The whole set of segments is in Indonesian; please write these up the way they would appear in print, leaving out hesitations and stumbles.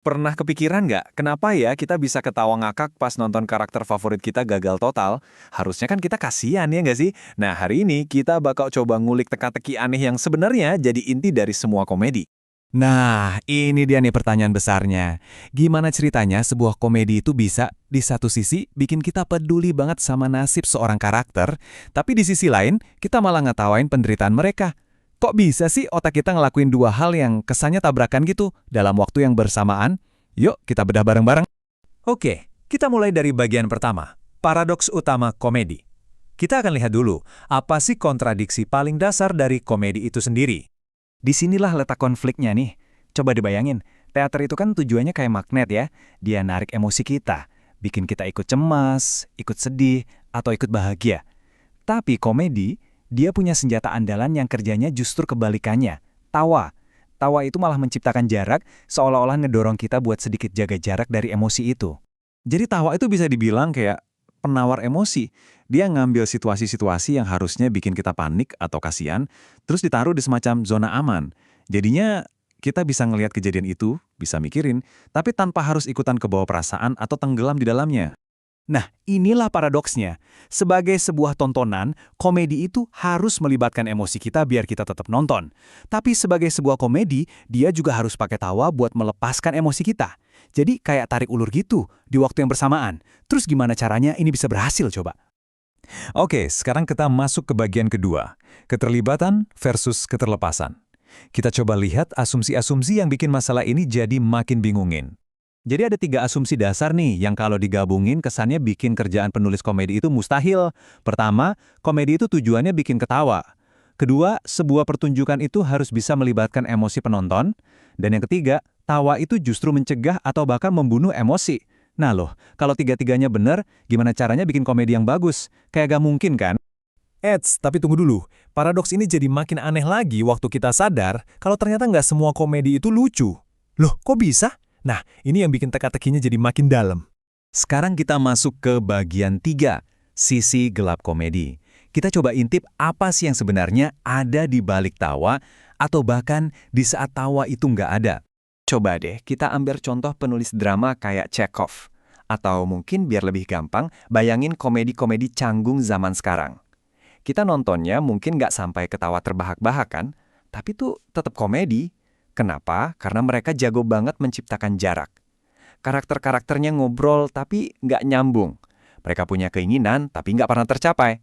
Pernah kepikiran nggak, kenapa ya kita bisa ketawa ngakak pas nonton karakter favorit kita gagal total? Harusnya kan kita kasihan ya nggak sih? Nah, hari ini kita bakal coba ngulik teka-teki aneh yang sebenarnya jadi inti dari semua komedi. Nah, ini dia nih pertanyaan besarnya. Gimana ceritanya sebuah komedi itu bisa, di satu sisi, bikin kita peduli banget sama nasib seorang karakter, tapi di sisi lain, kita malah ngetawain penderitaan mereka. Kok bisa sih otak kita ngelakuin dua hal yang kesannya tabrakan gitu, dalam waktu yang bersamaan? Yuk, kita bedah bareng-bareng. Oke, kita mulai dari bagian pertama, paradoks utama komedi. Kita akan lihat dulu, apa sih kontradiksi paling dasar dari komedi itu sendiri? Disinilah letak konfliknya nih. Coba dibayangin, teater itu kan tujuannya kayak magnet ya. Dia narik emosi kita, bikin kita ikut cemas, ikut sedih, atau ikut bahagia. Tapi komedi, dia punya senjata andalan yang kerjanya justru kebalikannya. Tawa. Tawa itu malah menciptakan jarak, seolah-olah ngedorong kita buat sedikit jaga jarak dari emosi itu. Jadi tawa itu bisa dibilang kayak penawar emosi. Dia ngambil situasi-situasi yang harusnya bikin kita panik atau kasihan, terus ditaruh di semacam zona aman. Jadinya kita bisa ngelihat kejadian itu, bisa mikirin, tapi tanpa harus ikutan kebawa perasaan atau tenggelam di dalamnya. Nah, inilah paradoksnya. Sebagai sebuah tontonan, komedi itu harus melibatkan emosi kita biar kita tetap nonton. Tapi sebagai sebuah komedi, dia juga harus pakai tawa buat melepaskan emosi kita. Jadi kayak tarik ulur gitu, di waktu yang bersamaan. Terus gimana caranya ini bisa berhasil coba? Oke, sekarang kita masuk ke bagian kedua. Keterlibatan versus keterlepasan. Kita coba lihat asumsi-asumsi yang bikin masalah ini jadi makin bingungin. Jadi ada 3 asumsi dasar nih yang kalau digabungin kesannya bikin kerjaan penulis komedi itu mustahil. Pertama, komedi itu tujuannya bikin ketawa. Kedua, sebuah pertunjukan itu harus bisa melibatkan emosi penonton. Dan yang ketiga, tawa itu justru mencegah atau bahkan membunuh emosi. Nah loh, kalau tiga-tiganya benar, gimana caranya bikin komedi yang bagus? Kayak gak mungkin kan? Tapi tunggu dulu. Paradoks ini jadi makin aneh lagi waktu kita sadar kalau ternyata nggak semua komedi itu lucu. Loh, kok bisa? Nah, ini yang bikin teka-tekinya jadi makin dalam. Sekarang kita masuk ke bagian 3, sisi gelap komedi. Kita coba intip apa sih yang sebenarnya ada di balik tawa, atau bahkan di saat tawa itu nggak ada. Coba deh, kita ambil contoh penulis drama kayak Chekhov. Atau mungkin biar lebih gampang, bayangin komedi-komedi canggung zaman sekarang. Kita nontonnya mungkin nggak sampai ketawa terbahak-bahak kan, tapi tuh tetap komedi. Kenapa? Karena mereka jago banget menciptakan jarak. Karakter-karakternya ngobrol tapi nggak nyambung. Mereka punya keinginan tapi nggak pernah tercapai.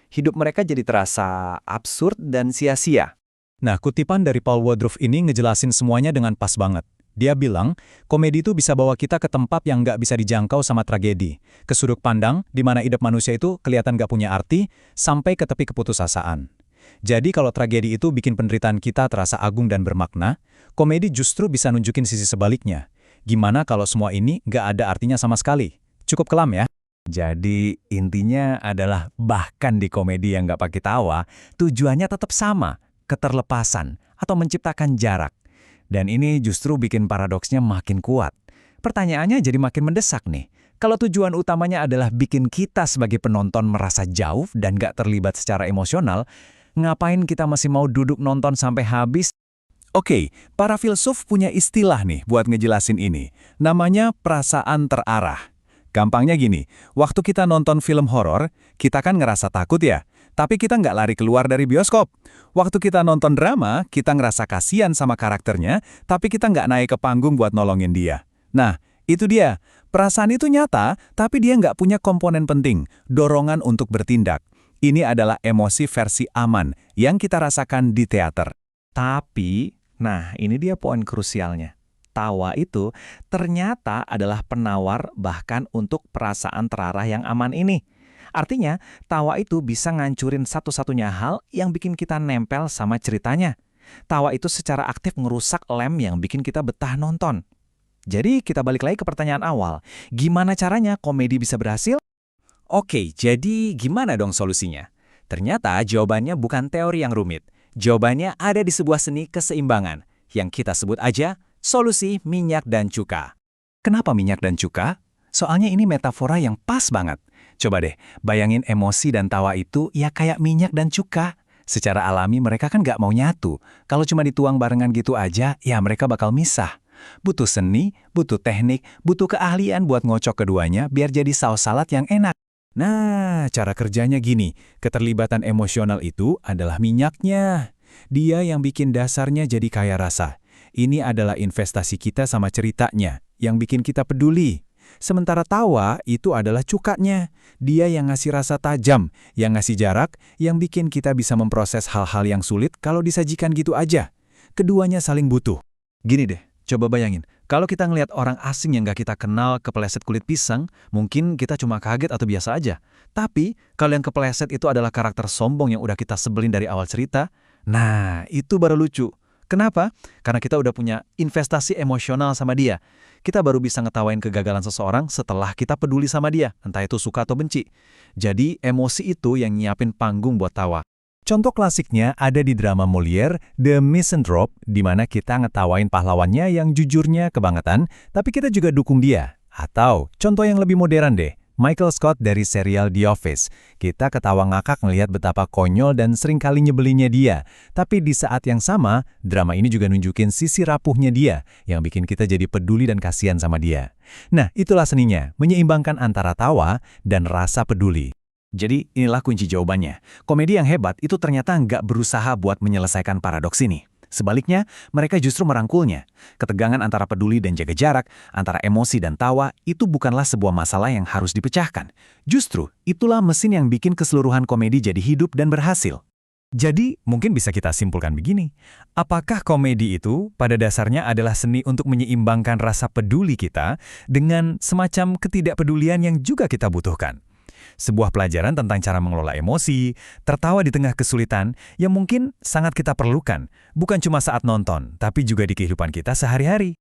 Hidup mereka jadi terasa absurd dan sia-sia. Nah, kutipan dari Paul Woodruff ini ngejelasin semuanya dengan pas banget. Dia bilang, komedi itu bisa bawa kita ke tempat yang nggak bisa dijangkau sama tragedi. Ke sudut pandang, di mana hidup manusia itu kelihatan nggak punya arti, sampai ke tepi keputusasaan. Jadi kalau tragedi itu bikin penderitaan kita terasa agung dan bermakna, komedi justru bisa nunjukin sisi sebaliknya. Gimana kalau semua ini nggak ada artinya sama sekali? Cukup kelam ya? Jadi intinya adalah bahkan di komedi yang nggak pakai tawa, tujuannya tetap sama, keterlepasan atau menciptakan jarak. Dan ini justru bikin paradoksnya makin kuat. Pertanyaannya jadi makin mendesak nih. Kalau tujuan utamanya adalah bikin kita sebagai penonton merasa jauh dan nggak terlibat secara emosional, ngapain kita masih mau duduk nonton sampai habis? Oke, para filsuf punya istilah nih buat ngejelasin ini. Namanya perasaan terarah. Gampangnya gini, waktu kita nonton film horor, kita kan ngerasa takut ya, tapi kita nggak lari keluar dari bioskop. Waktu kita nonton drama, kita ngerasa kasihan sama karakternya, tapi kita nggak naik ke panggung buat nolongin dia. Nah, itu dia. Perasaan itu nyata, tapi dia nggak punya komponen penting, dorongan untuk bertindak. Ini adalah emosi versi aman yang kita rasakan di teater. Tapi, nah ini dia poin krusialnya. Tawa itu ternyata adalah penawar bahkan untuk perasaan terarah yang aman ini. Artinya, tawa itu bisa ngancurin satu-satunya hal yang bikin kita nempel sama ceritanya. Tawa itu secara aktif ngerusak lem yang bikin kita betah nonton. Jadi kita balik lagi ke pertanyaan awal. Gimana caranya komedi bisa berhasil? Oke, jadi gimana dong solusinya? Ternyata jawabannya bukan teori yang rumit. Jawabannya ada di sebuah seni keseimbangan, yang kita sebut aja solusi minyak dan cuka. Kenapa minyak dan cuka? Soalnya ini metafora yang pas banget. Coba deh, bayangin emosi dan tawa itu ya kayak minyak dan cuka. Secara alami mereka kan nggak mau nyatu. Kalau cuma dituang barengan gitu aja, ya mereka bakal misah. Butuh seni, butuh teknik, butuh keahlian buat ngocok keduanya biar jadi saus salad yang enak. Nah, cara kerjanya gini. Keterlibatan emosional itu adalah minyaknya. Dia yang bikin dasarnya jadi kaya rasa. Ini adalah investasi kita sama ceritanya, yang bikin kita peduli. Sementara tawa itu adalah cukanya. Dia yang ngasih rasa tajam, yang ngasih jarak, yang bikin kita bisa memproses hal-hal yang sulit kalau disajikan gitu aja. Keduanya saling butuh. Gini deh, coba bayangin. Kalau kita ngelihat orang asing yang nggak kita kenal kepeleset kulit pisang, mungkin kita cuma kaget atau biasa aja. Tapi, kalau yang kepeleset itu adalah karakter sombong yang udah kita sebelin dari awal cerita, nah, itu baru lucu. Kenapa? Karena kita udah punya investasi emosional sama dia. Kita baru bisa ngetawain kegagalan seseorang setelah kita peduli sama dia, entah itu suka atau benci. Jadi, emosi itu yang nyiapin panggung buat tawa. Contoh klasiknya ada di drama Molière, The Misanthrope, di mana kita ngetawain pahlawannya yang jujurnya kebangetan, tapi kita juga dukung dia. Atau, contoh yang lebih modern deh, Michael Scott dari serial The Office. Kita ketawa ngakak ngelihat betapa konyol dan seringkali nyebelinnya dia. Tapi di saat yang sama, drama ini juga nunjukin sisi rapuhnya dia, yang bikin kita jadi peduli dan kasihan sama dia. Nah, itulah seninya, menyeimbangkan antara tawa dan rasa peduli. Jadi inilah kunci jawabannya. Komedi yang hebat itu ternyata nggak berusaha buat menyelesaikan paradoks ini. Sebaliknya, mereka justru merangkulnya. Ketegangan antara peduli dan jaga jarak, antara emosi dan tawa, itu bukanlah sebuah masalah yang harus dipecahkan. Justru, itulah mesin yang bikin keseluruhan komedi jadi hidup dan berhasil. Jadi, mungkin bisa kita simpulkan begini. Apakah komedi itu pada dasarnya adalah seni untuk menyeimbangkan rasa peduli kita dengan semacam ketidakpedulian yang juga kita butuhkan? Sebuah pelajaran tentang cara mengelola emosi, tertawa di tengah kesulitan yang mungkin sangat kita perlukan, bukan cuma saat nonton, tapi juga di kehidupan kita sehari-hari.